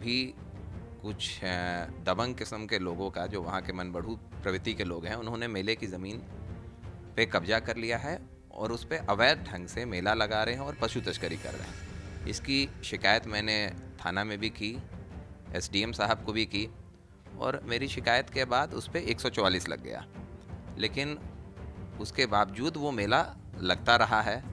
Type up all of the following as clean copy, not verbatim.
अभी कुछ दबंग किस्म के लोगों का, जो वहाँ के मनबढ़ू प्रवृत्ति के लोग हैं, उन्होंने मेले की ज़मीन पे कब्जा कर लिया है और उस पे अवैध ढंग से मेला लगा रहे हैं और पशु तस्करी कर रहे हैं। इसकी शिकायत मैंने थाना में भी की, एसडीएम साहब को भी की, और मेरी शिकायत के बाद उस पर 144 लग गया। लेकिन उसके बावजूद वो मेला लगता रहा है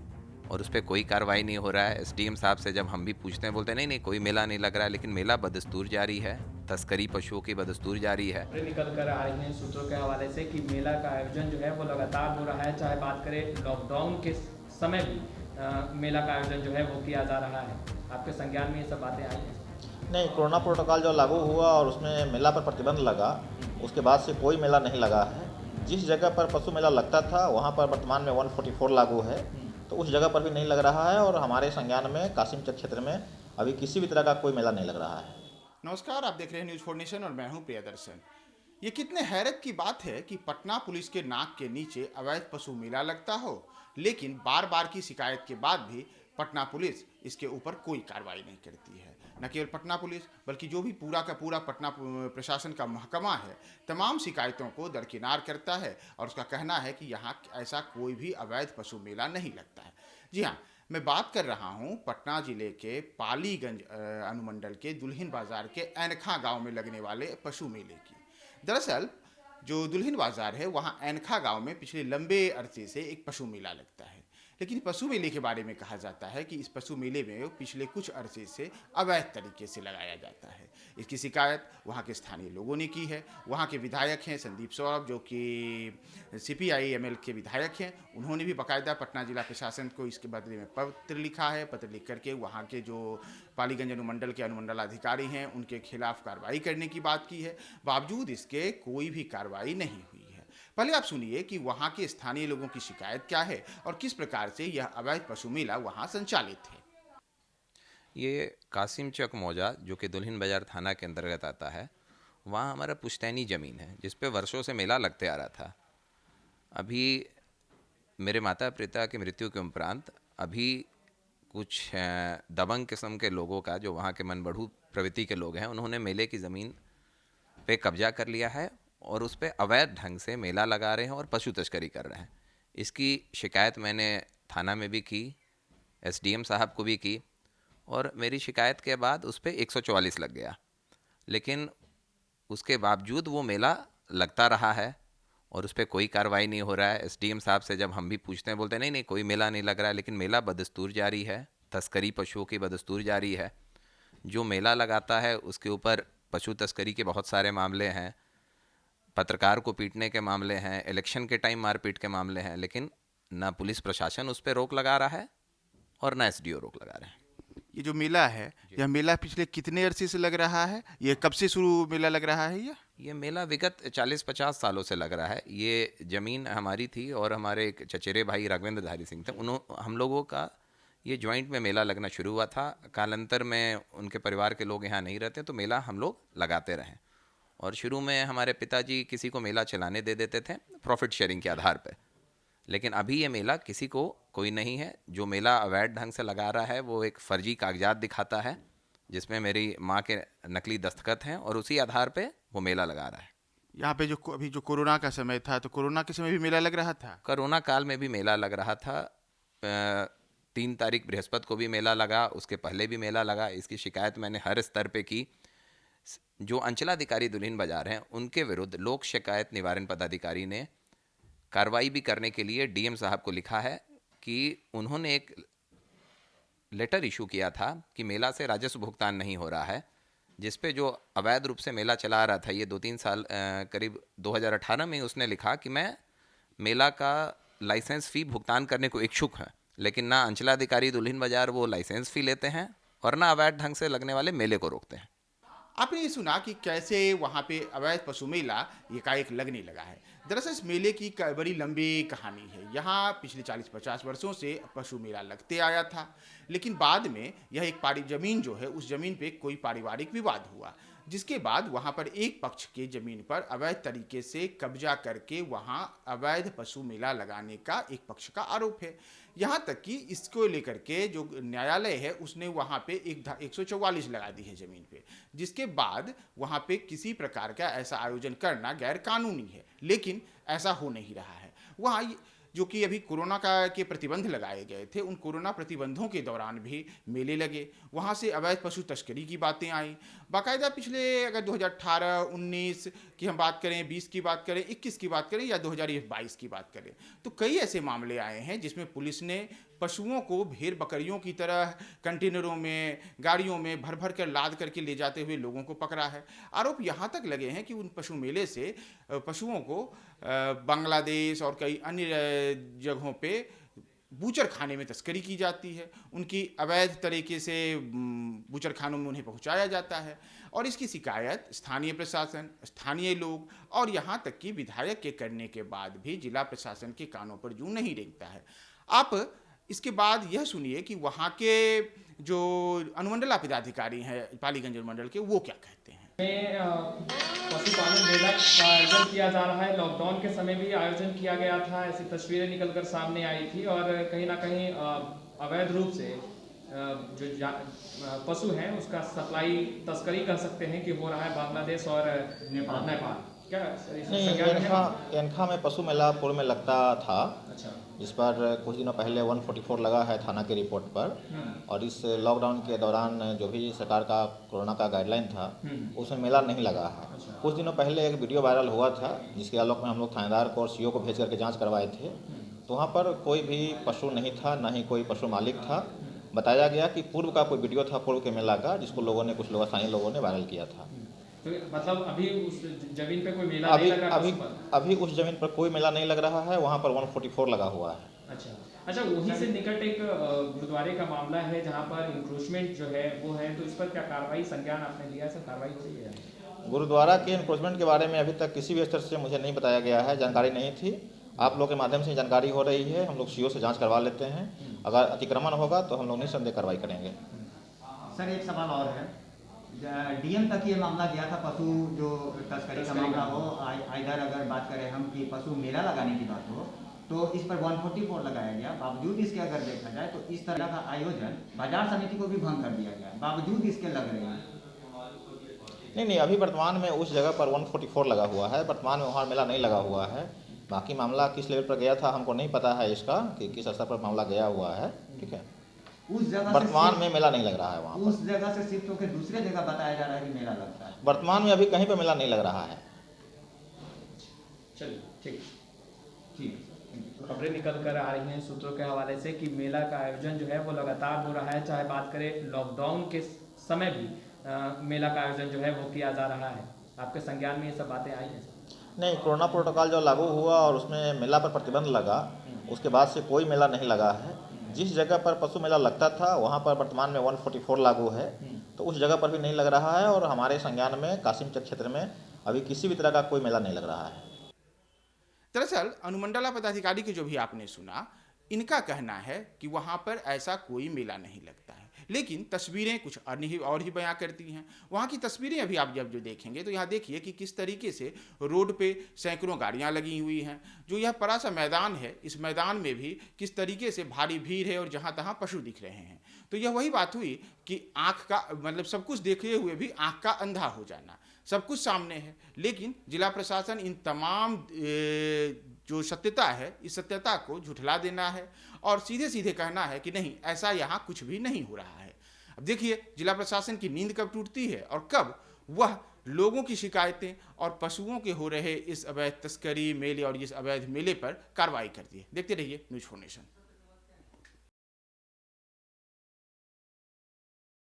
और उस पर कोई कार्रवाई नहीं हो रहा है। एसडीएम साहब से जब हम भी पूछते हैं, बोलते हैं नहीं नहीं कोई मेला नहीं लग रहा है, लेकिन मेला बदस्तूर जारी है, तस्करी पशुओं की बदस्तूर जारी है। निकल कर आ रही हैं सूत्रों के हवाले से कि मेला का आयोजन जो है वो लगातार हो रहा है, चाहे बात करें लॉकडाउन के समय भी मेला का आयोजन जो है वो किया जा रहा है। आपके संज्ञान में ये सब बातें आई हैं? नहीं, कोरोना प्रोटोकॉल जो लागू हुआ और उसमें मेला पर प्रतिबंध लगा, उसके बाद से कोई मेला नहीं लगा है। जिस जगह पर पशु मेला लगता था वहाँ पर वर्तमान में 144 लागू है, तो उस जगह पर भी नहीं लग रहा है। और हमारे संज्ञान में कासिमचक क्षेत्र में अभी किसी भी तरह का कोई मेला नहीं लग रहा है। नमस्कार, आप देख रहे हैं न्यूज़ 4 नेशन और मैं हूं प्रियदर्शन। ये कितने हैरत की बात है कि पटना पुलिस के नाक के नीचे अवैध पशु मेला लगता हो, लेकिन बार बार की शिकायत के बाद भी पटना पुलिस इसके ऊपर कोई कार्रवाई नहीं करती है। न केवल पटना पुलिस बल्कि जो भी पूरा का पूरा पटना प्रशासन का महकमा है, तमाम शिकायतों को दरकिनार करता है और उसका कहना है कि यहाँ ऐसा कोई भी अवैध पशु मेला नहीं लगता है। जी हाँ, मैं बात कर रहा हूं पटना जिले के पालीगंज अनुमंडल के दुल्हिन बाजार के ऐनखा गांव में लगने वाले पशु मेले की। दरअसल जो दुल्हिन बाजार है वहां ऐनखा गांव में पिछले लंबे अरसे से एक पशु मेला लगता है, लेकिन पशु मेले के बारे में कहा जाता है कि इस पशु मेले में पिछले कुछ अरसे से अवैध तरीके से लगाया जाता है। इसकी शिकायत वहाँ के स्थानीय लोगों ने की है। वहाँ के विधायक हैं संदीप सौरभ, जो कि CPI-ML के विधायक हैं, उन्होंने भी बाकायदा पटना जिला प्रशासन को इसके बदले में पत्र लिखा है। पत्र लिख करके वहाँ के जो पालीगंज अनुमंडल के अनुमंडलाधिकारी हैं उनके खिलाफ कार्रवाई करने की बात की है। बावजूद इसके कोई भी कार्रवाई नहीं हुई है। पहले आप सुनिए कि वहाँ के स्थानीय लोगों की शिकायत क्या है और किस प्रकार से यह अवैध पशु मेला वहाँ संचालित है। ये कासिमचक मौजा, जो कि दुल्हिन बाजार थाना के अंतर्गत आता है, वहाँ हमारा पुश्तैनी ज़मीन है जिस पे वर्षों से मेला लगते आ रहा था। अभी मेरे माता पिता की मृत्यु के उपरांत अभी कुछ दबंग किस्म के लोगों का, जो वहाँ के मनबढ़ू प्रवृत्ति के लोग हैं, उन्होंने मेले की ज़मीन पे कब्जा कर लिया है और उस पे अवैध ढंग से मेला लगा रहे हैं और पशु तस्करी कर रहे हैं। इसकी शिकायत मैंने थाना में भी की, एसडीएम साहब को भी की, और मेरी शिकायत के बाद उस पर 144 लग गया। लेकिन उसके बावजूद वो मेला लगता रहा है और उस पर कोई कार्रवाई नहीं हो रहा है। एसडीएम साहब से जब हम भी पूछते हैं, बोलते हैं नहीं नहीं कोई मेला नहीं लग रहा है, लेकिन मेला बदस्तूर जारी है, तस्करी पशुओं की बदस्तूर जारी है। जो मेला लगाता है उसके ऊपर पशु तस्करी के बहुत सारे मामले हैं, पत्रकार को पीटने के मामले हैं, इलेक्शन के टाइम मारपीट के मामले हैं, लेकिन ना पुलिस प्रशासन उस पर रोक लगा रहा है और ना एसडीओ रोक लगा रहे हैं। ये जो मेला है, यह मेला पिछले कितने अरसे से लग रहा है? ये कब से शुरू मेला लग रहा है? ये मेला विगत 40-50 सालों से लग रहा है। ये ज़मीन हमारी थी और हमारे एक चचेरे भाई राघवेंद्र धारी सिंह थे, हम लोगों का ये जॉइंट में मेला लगना शुरू हुआ था। कालांतर में उनके परिवार के लोग यहाँ नहीं रहते, तो मेला हम लोग लगाते रहे। और शुरू में हमारे पिताजी किसी को मेला चलाने दे देते थे प्रॉफिट शेयरिंग के आधार पर, लेकिन अभी ये मेला किसी को कोई नहीं है। जो मेला अवैध ढंग से लगा रहा है वो एक फर्जी कागजात दिखाता है जिसमें मेरी माँ के नकली दस्तखत हैं, और उसी आधार पे वो मेला लगा रहा है। यहाँ पे जो अभी जो कोरोना का समय था, तो कोरोना के समय भी मेला लग रहा था? कोरोना काल में भी मेला लग रहा था। 3 तारीख बृहस्पति को भी मेला लगा, उसके पहले भी मेला लगा। इसकी शिकायत मैंने हर स्तर पे की। जो अंचलाधिकारी दुल्हिन बाजार हैं उनके विरुद्ध लोक शिकायत निवारण पदाधिकारी ने कार्रवाई भी करने के लिए डीएम साहब को लिखा है कि उन्होंने एक लेटर इशू किया था कि मेला से राजस्व भुगतान नहीं हो रहा है, जिस पे जो अवैध रूप से मेला चला रहा था, ये 2-3 साल करीब 2018 में उसने लिखा कि मैं मेला का लाइसेंस फ़ी भुगतान करने को इच्छुक है, लेकिन ना अंचलाधिकारी दुल्हिन बाजार वो लाइसेंस फ़ी लेते हैं और ना अवैध ढंग से लगने वाले मेले को रोकते हैं। आपने ये सुना कि कैसे वहाँ पे अवैध पशु मेला एकाएक लगने लगा है। दरअसल इस मेले की बड़ी लंबी कहानी है। यहाँ पिछले 40-50 वर्षों से पशु मेला लगते आया था, लेकिन बाद में यह एक जमीन जो है, उस जमीन पे कोई पारिवारिक विवाद हुआ, जिसके बाद वहां पर एक पक्ष की जमीन पर अवैध तरीके से कब्जा करके वहां अवैध पशु मेला लगाने का एक पक्ष का आरोप है। यहां तक कि इसको लेकर के जो न्यायालय है उसने वहां पे 144 लगा दी है जमीन पे, जिसके बाद वहां पे किसी प्रकार का ऐसा आयोजन करना गैर कानूनी है। लेकिन ऐसा हो नहीं रहा है। वहां जो कि अभी कोरोना के प्रतिबंध लगाए गए थे, उन कोरोना प्रतिबंधों के दौरान भी मेले लगे, वहाँ से अवैध पशु तस्करी की बातें आई। बाकायदा पिछले अगर 2018, 19 की हम बात करें, 20 की बात करें, 21 की बात करें या 2022 की बात करें, तो कई ऐसे मामले आए हैं जिसमें पुलिस ने पशुओं को भेड़ बकरियों की तरह कंटेनरों में, गाड़ियों में भर भर कर लाद करके ले जाते हुए लोगों को पकड़ा है। आरोप यहाँ तक लगे हैं कि उन पशु मेले से पशुओं को बांग्लादेश और कई अन्य जगहों पे बूचर खाने में तस्करी की जाती है, उनकी अवैध तरीके से बूचर खानों में उन्हें पहुंचाया जाता है। और इसकी शिकायत स्थानीय प्रशासन, स्थानीय लोग और यहाँ तक कि विधायक के करने के बाद भी जिला प्रशासन के कानों पर जूं नहीं रेंगता है। आप इसके बाद यह सुनिए कि वहाँ के जो अनुमंडला पदाधिकारी हैं पालीगंज अनुमंडल के, वो क्या कहते हैं। पशुपालन मेला का आयोजन किया जा रहा है। लॉकडाउन के समय भी आयोजन किया गया था, ऐसी तस्वीरें निकलकर सामने आई थी और कहीं ना कहीं अवैध रूप से जो पशु हैं उसका सप्लाई, तस्करी कर सकते हैं कि हो रहा है बांग्लादेश और नेपाल। क्या नहीं, एनखा में पशु मेला पूर्व में लगता था। अच्छा। जिस पर कुछ दिनों पहले 144 लगा है थाना की रिपोर्ट पर। और इस लॉकडाउन के दौरान जो भी सरकार का कोरोना का गाइडलाइन था उसमें मेला नहीं लगा है। अच्छा। कुछ दिनों पहले एक वीडियो वायरल हुआ था जिसके आलोक में हम लोग थानेदार को और सीओ को भेज करके जांच करवाए थे, तो वहाँ पर कोई भी पशु नहीं था, ना ही कोई पशु मालिक था। बताया गया कि पूर्व का कोई वीडियो था पूर्व के मेला का, जिसको लोगों ने, कुछ लोग स्थानीय लोगों ने वायरल किया था। तो मतलब अभी उस जमीन पे कोई मेला नहीं लगा? अभी उस जमीन पर कोई मेला नहीं लग रहा है, वहाँ पर 144 लगा हुआ है। अच्छा, वहीं से निकट एक गुरुद्वारे का मामला है जहाँ पर इंक्रोचमेंट जो है वो है, तो इस पर क्या कार्रवाई, संज्ञान आपने लिया है? कार्रवाई हो रही है? गुरुद्वारा के इंक्रोचमेंट के बारे में अभी तक किसी भी स्तर से मुझे नहीं बताया गया है, जानकारी नहीं थी। आप लोग के माध्यम से जानकारी हो रही है, हम लोग सीओ से जांच करवा लेते हैं। अगर अतिक्रमण होगा तो हम लोग निस्संदेह कार्रवाई करेंगे। सर एक सवाल और है, डीएम तक ये मामला गया था, पशु जो तस्करी का मामला हो, इधर अगर बात करें हम कि पशु मेला लगाने की बात हो, तो इस पर 144 लगाया गया। बावजूद इसके अगर देखा जाए तो इस तरह का आयोजन बाजार समिति को भी भंग कर दिया गया, बावजूद इसके लग रहे हैं। नहीं, अभी वर्तमान में उस जगह पर 144 लगा हुआ है, वर्तमान में वहाँ मेला नहीं लगा हुआ है। बाकी मामला किस लेवल पर गया था हमको नहीं पता है इसका, कि किस स्तर पर मामला गया हुआ है। ठीक है, उस जगह वर्तमान में मेला नहीं लग रहा है वहाँ पर। उस जगह से शिफ्ट होकर दूसरे जगह बताया जा रहा है कि मेला लगता है। वर्तमान में अभी कहीं पर मेला नहीं लग रहा है। चलिए, ठीक। खबरें निकल कर आ रही हैं सूत्रों के हवाले से कि मेला का आयोजन जो है वो लगातार हो रहा है, चाहे बात करें लॉकडाउन के समय भी मेला का आयोजन जो है वो किया जा रहा है। आपके संज्ञान में ये सब बातें आई हैं? नहीं, कोरोना प्रोटोकॉल जो लागू हुआ और उसमें मेला पर प्रतिबंध लगा, उसके बाद से कोई मेला नहीं लगा है। जिस जगह पर पशु मेला लगता था वहाँ पर वर्तमान में 144 लागू है, तो उस जगह पर भी नहीं लग रहा है। और हमारे संज्ञान में कासिमचक क्षेत्र में अभी किसी भी तरह का कोई मेला नहीं लग रहा है। दरअसल अनुमंडला पदाधिकारी की जो भी आपने सुना, इनका कहना है कि वहाँ पर ऐसा कोई मेला नहीं लगता है, लेकिन तस्वीरें कुछ अन्य और ही बयां करती हैं। वहाँ की तस्वीरें अभी आप जब जो देखेंगे तो यहाँ देखिए कि किस तरीके से रोड पे सैकड़ों गाड़ियाँ लगी हुई हैं। जो यह बड़ा सा मैदान है, इस मैदान में भी किस तरीके से भारी भीड़ है और जहाँ तहाँ पशु दिख रहे हैं। तो यह वही बात हुई कि आँख का मतलब सब कुछ देखे हुए भी आँख का अंधा हो जाना। सब कुछ सामने है, लेकिन जिला प्रशासन इन तमाम जो सत्यता है, इस सत्यता को झुठला देना है और सीधे सीधे कहना है कि नहीं, ऐसा यहाँ कुछ भी नहीं हो रहा है। अब देखिए जिला प्रशासन की नींद कब टूटती है और कब वह लोगों की शिकायतें और पशुओं के हो रहे इस अवैध तस्करी, मेले और इस अवैध मेले पर कार्रवाई करती है। देखते रहिए न्यूज़ 4 नेशन।